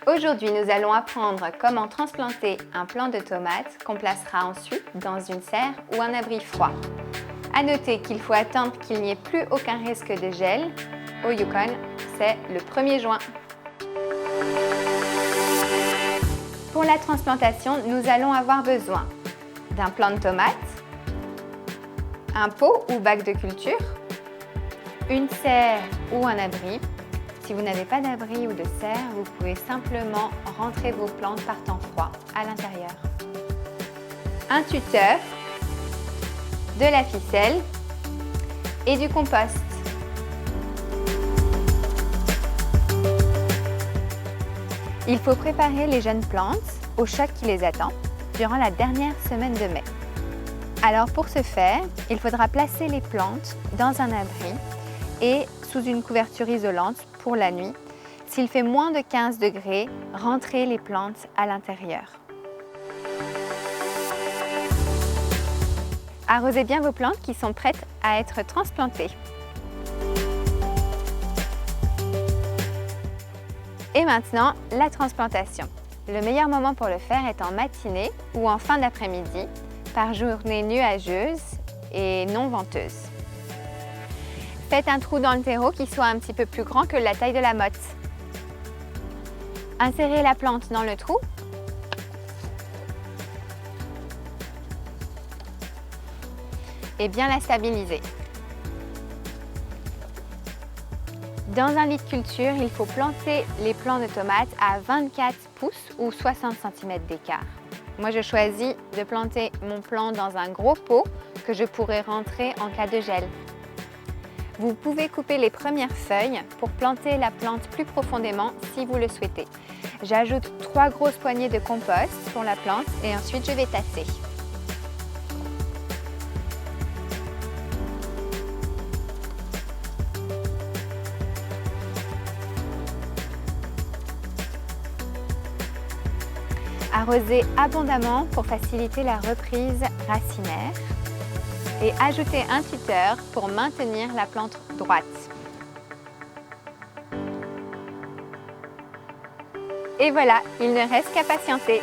Aujourd'hui, nous allons apprendre comment transplanter un plant de tomates qu'on placera ensuite dans une serre ou un abri froid. À noter qu'il faut attendre qu'il n'y ait plus aucun risque de gel. Au Yukon, c'est le 1er juin. Pour la transplantation, nous allons avoir besoin d'un plant de tomates, un pot ou bac de culture, une serre ou un abri. Si vous n'avez pas d'abri ou de serre, vous pouvez simplement rentrer vos plantes par temps froid à l'intérieur. Un tuteur, de la ficelle et du compost. Il faut préparer les jeunes plantes au choc qui les attend durant la dernière semaine de mai. Alors pour ce faire, il faudra placer les plantes dans un abri et sous une couverture isolante pour la nuit. S'il fait moins de 15 degrés, rentrez les plantes à l'intérieur. Arrosez bien vos plantes qui sont prêtes à être transplantées. Et maintenant, la transplantation. Le meilleur moment pour le faire est en matinée ou en fin d'après-midi, par journée nuageuse et non venteuse. Faites un trou dans le terreau qui soit un petit peu plus grand que la taille de la motte. Insérez la plante dans le trou. Et bien la stabiliser. Dans un lit de culture, il faut planter les plants de tomates à 24 pouces ou 60 cm d'écart. Moi, je choisis de planter mon plant dans un gros pot que je pourrai rentrer en cas de gel. Vous pouvez couper les premières feuilles pour planter la plante plus profondément si vous le souhaitez. J'ajoute 3 grosses poignées de compost pour la plante et ensuite je vais tasser. Arrosez abondamment pour faciliter la reprise racinaire et ajoutez un tuteur pour maintenir la plante droite. Et voilà, il ne reste qu'à patienter.